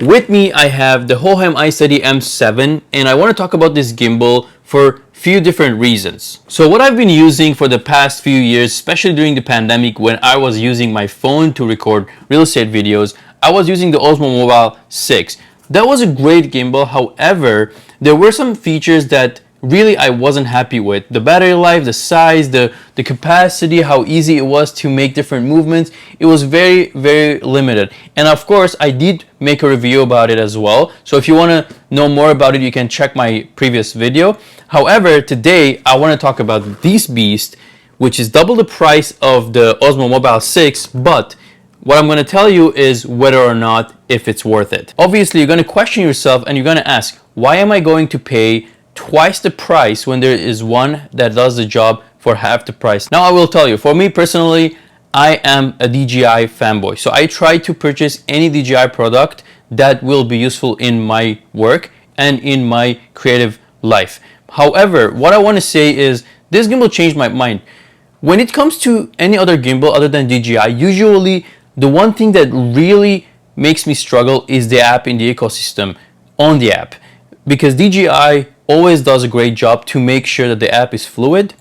With me, I have the Hohem iSteady M7, and I want to talk about this gimbal for few different reasons. So what I've been using for the past few years, especially during the pandemic when I was using my phone to record real estate videos, I was using the Osmo Mobile 6. That was a great gimbal. However, there were some features that really I wasn't happy with. The battery life, the size, the capacity, how easy it was to make different movements. It was very, very limited. And of course, I did make a review about it as well. So if you want to know more about it, you can check my previous video. However, today I want to talk about this beast, which is double the price of the Osmo Mobile 6, but what I'm going to tell you is whether or not if it's worth it. Obviously, you're going to question yourself and you're going to ask, why am I going to pay twice the price when there is one that does the job for half the price? Now I will tell you, for me personally, I am a DJI fanboy. So I try to purchase any DJI product that will be useful in my work and in my creative life. However, what I want to say is this gimbal changed my mind. When it comes to any other gimbal other than DJI, usually the one thing that really makes me struggle is the app in the ecosystem on the app, because DJI always does a great job to make sure that the app is fluid,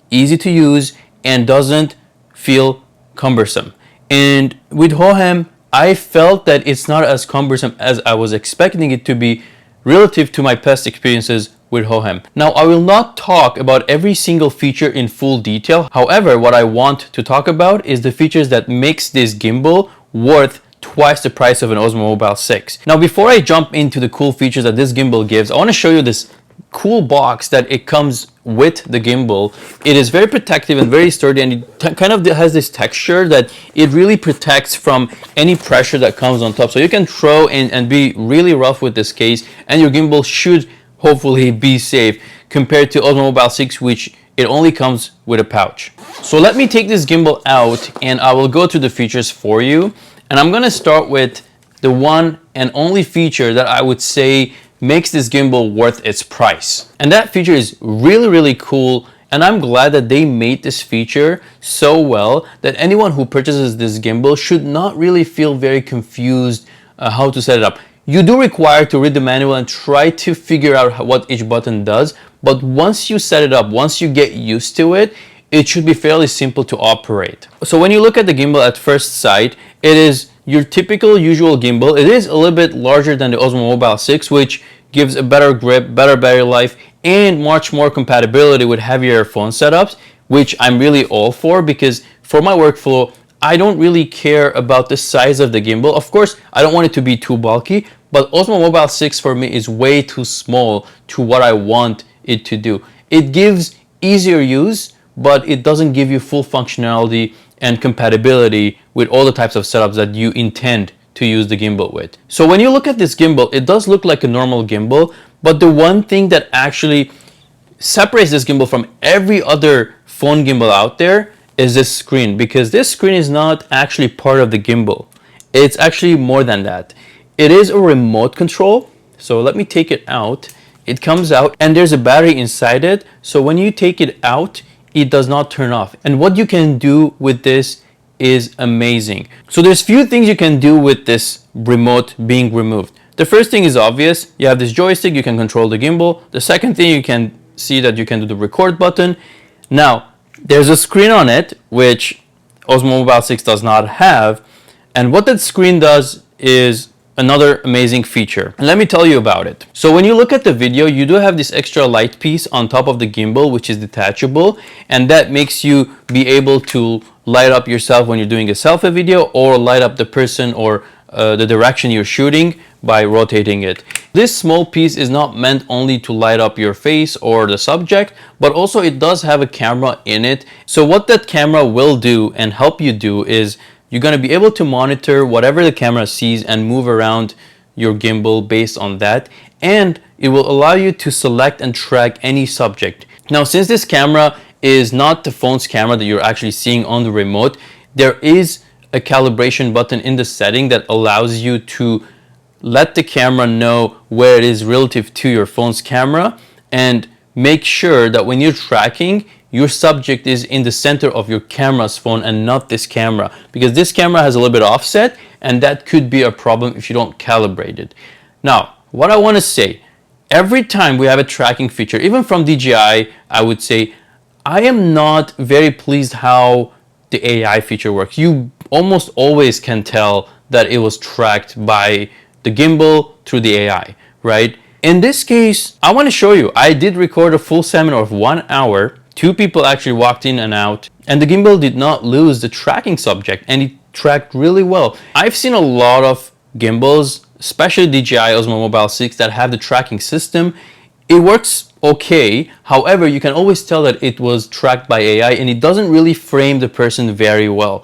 easy to use, and doesn't feel cumbersome. And with Hohem, I felt that it's not as cumbersome as I was expecting it to be relative to my past experiences with Hohem. Now, I will not talk about every single feature in full detail. However, what I want to talk about is the features that makes this gimbal worth twice the price of an Osmo Mobile 6. Now, before I jump into the cool features that this gimbal gives, I want to show you this cool box that it comes with the gimbal. It is very protective and very sturdy, and it kind of has this texture that it really protects from any pressure that comes on top. So you can throw and be really rough with this case, and your gimbal should hopefully be safe compared to Osmo Mobile 6, which it only comes with a pouch. So let me take this gimbal out and I will go through the features for you. And I'm gonna start with the one and only feature that I would say makes this gimbal worth its price. And that feature is really, really cool. And I'm glad that they made this feature so well that anyone who purchases this gimbal should not really feel very confused how to set it up. You do require to read the manual and try to figure out what each button does. But once you set it up, once you get used to it, it should be fairly simple to operate. So when you look at the gimbal at first sight, it is your typical usual gimbal. It is a little bit larger than the Osmo Mobile 6, which gives a better grip, better battery life, and much more compatibility with heavier phone setups, which I'm really all for, because for my workflow, I don't really care about the size of the gimbal. Of course, I don't want it to be too bulky, but Osmo Mobile 6 for me is way too small to what I want it to do. It gives easier use, but it doesn't give you full functionality and compatibility with all the types of setups that you intend to use the gimbal with. So when you look at this gimbal, it does look like a normal gimbal, but the one thing that actually separates this gimbal from every other phone gimbal out there is this screen, because this screen is not actually part of the gimbal. It's actually more than that. It is a remote control. So let me take it out. It comes out and there's a battery inside it. So when you take it out, it does not turn off. And what you can do with this is amazing. So there's few things you can do with this remote being removed. The first thing is obvious. You have this joystick, you can control the gimbal. The second thing, you can see that you can do the record button. Now, there's a screen on it, which Osmo Mobile 6 does not have. And what that screen does is another amazing feature. And let me tell you about it. So when you look at the video, you do have this extra light piece on top of the gimbal, which is detachable, and that makes you be able to light up yourself when you're doing a selfie video, or light up the person or the direction you're shooting by rotating it. This small piece is not meant only to light up your face or the subject, but also it does have a camera in it. So what that camera will do and help you do is you're going to be able to monitor whatever the camera sees and move around your gimbal based on that. And it will allow you to select and track any subject. Now, since this camera is not the phone's camera that you're actually seeing on the remote, there is a calibration button in the setting that allows you to let the camera know where it is relative to your phone's camera, and make sure that when you're tracking, your subject is in the center of your camera's phone and not this camera, because this camera has a little bit offset and that could be a problem if you don't calibrate it. Now, what I want to say, every time we have a tracking feature, even from DJI, I would say, I am not very pleased how the AI feature works. You almost always can tell that it was tracked by the gimbal through the AI, right? In this case, I want to show you, I did record a full seminar of 1 hour. 2 people actually walked in and out, and the gimbal did not lose the tracking subject, and it tracked really well. I've seen a lot of gimbals, especially DJI Osmo Mobile 6, that have the tracking system. It works okay. However, you can always tell that it was tracked by AI, and it doesn't really frame the person very well.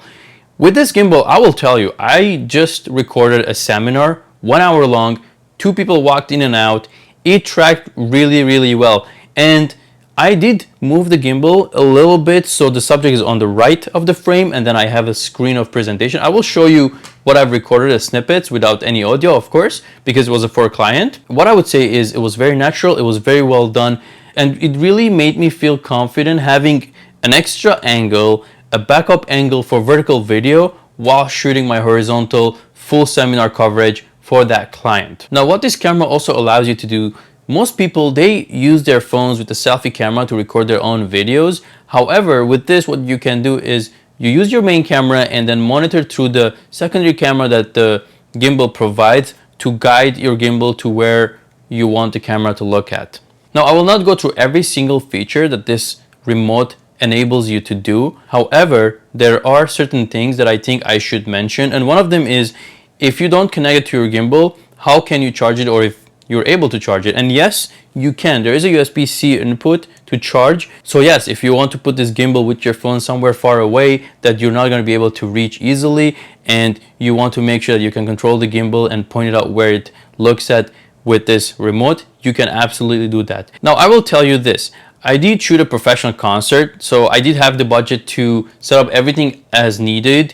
With this gimbal, I will tell you, I just recorded a seminar, 1 hour long, 2 people walked in and out. It tracked really, really well. And I did move the gimbal a little bit so the subject is on the right of the frame, and then I have a screen of presentation. I will show you what I've recorded as snippets without any audio, of course, because it was for a client. What I would say is it was very natural, it was very well done, and it really made me feel confident having an extra angle, a backup angle for vertical video while shooting my horizontal full seminar coverage for that client. Now, what this camera also allows you to do, most people, they use their phones with the selfie camera to record their own videos. However, with this, what you can do is you use your main camera and then monitor through the secondary camera that the gimbal provides to guide your gimbal to where you want the camera to look at. Now, I will not go through every single feature that this remote enables you to do. However, there are certain things that I think I should mention, and one of them is, if you don't connect it to your gimbal, how can you charge it, or if you're able to charge it? And yes, you can. There is a USB-C input to charge. So yes, if you want to put this gimbal with your phone somewhere far away that you're not going to be able to reach easily, and you want to make sure that you can control the gimbal and point it out where it looks at with this remote, you can absolutely do that. Now, I will tell you this. I did shoot a professional concert, so I did have the budget to set up everything as needed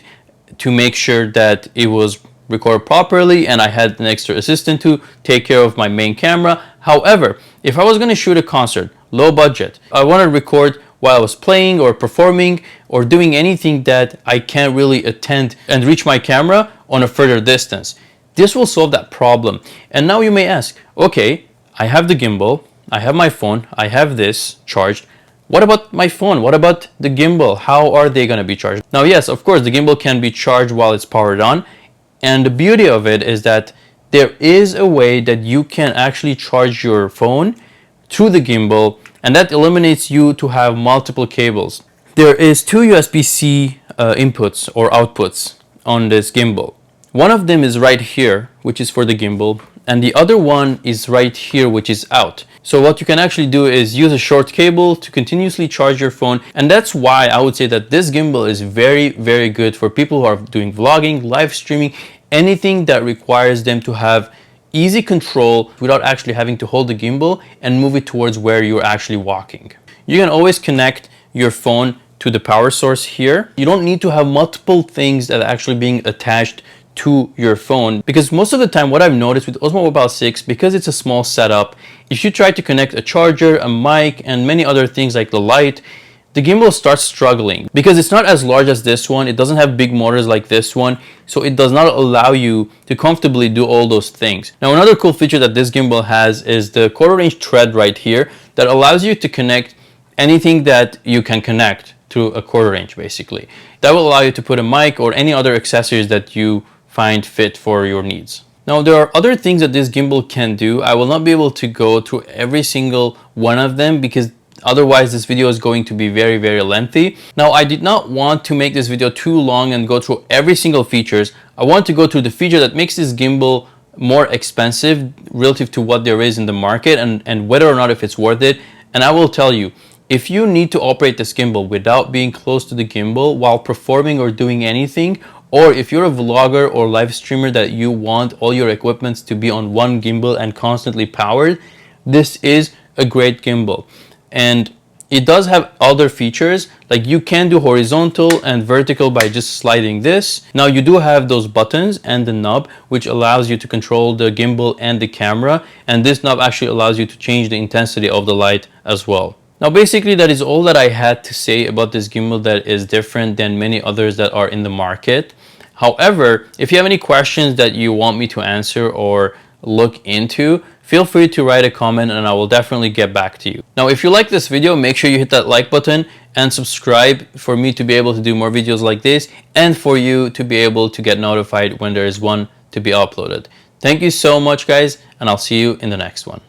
to make sure that it was record properly, and I had an extra assistant to take care of my main camera. However, if I was going to shoot a concert, low budget, I want to record while I was playing or performing or doing anything that I can't really attend and reach my camera on a further distance. This will solve that problem. And now you may ask, okay, I have the gimbal, I have my phone, I have this charged. What about my phone? What about the gimbal? How are they going to be charged? Now, yes, of course, the gimbal can be charged while it's powered on. And the beauty of it is that there is a way that you can actually charge your phone through the gimbal, and that eliminates you to have multiple cables. There is 2 USB-C inputs or outputs on this gimbal. One of them is right here, which is for the gimbal, and the other one is right here, which is out. So what you can actually do is use a short cable to continuously charge your phone, and that's why I would say that this gimbal is very, very good for people who are doing vlogging, live streaming, anything that requires them to have easy control without actually having to hold the gimbal and move it towards where you're actually walking. You can always connect your phone to the power source here. You don't need to have multiple things that are actually being attached to your phone, because most of the time what I've noticed with Osmo Mobile 6, because it's a small setup, if you try to connect a charger, a mic, and many other things like the light, the gimbal starts struggling because it's not as large as this one. It doesn't have big motors like this one, so it does not allow you to comfortably do all those things. Now, another cool feature that this gimbal has is the quarter inch thread right here that allows you to connect anything that you can connect through a quarter inch, basically. That will allow you to put a mic or any other accessories that you find fit for your needs. Now, there are other things that this gimbal can do. I will not be able to go through every single one of them because otherwise this video is going to be very, very lengthy. Now, I did not want to make this video too long and go through every single features. I want to go through the feature that makes this gimbal more expensive relative to what there is in the market, and whether or not if it's worth it. And I will tell you, if you need to operate this gimbal without being close to the gimbal while performing or doing anything, or if you're a vlogger or live streamer that you want all your equipments to be on one gimbal and constantly powered, this is a great gimbal. And it does have other features, like you can do horizontal and vertical by just sliding this. Now, you do have those buttons and the knob, which allows you to control the gimbal and the camera. And this knob actually allows you to change the intensity of the light as well. Now, basically, that is all that I had to say about this gimbal that is different than many others that are in the market. However, if you have any questions that you want me to answer or look into, feel free to write a comment and I will definitely get back to you. Now, if you like this video, make sure you hit that like button and subscribe for me to be able to do more videos like this and for you to be able to get notified when there is one to be uploaded. Thank you so much, guys, and I'll see you in the next one.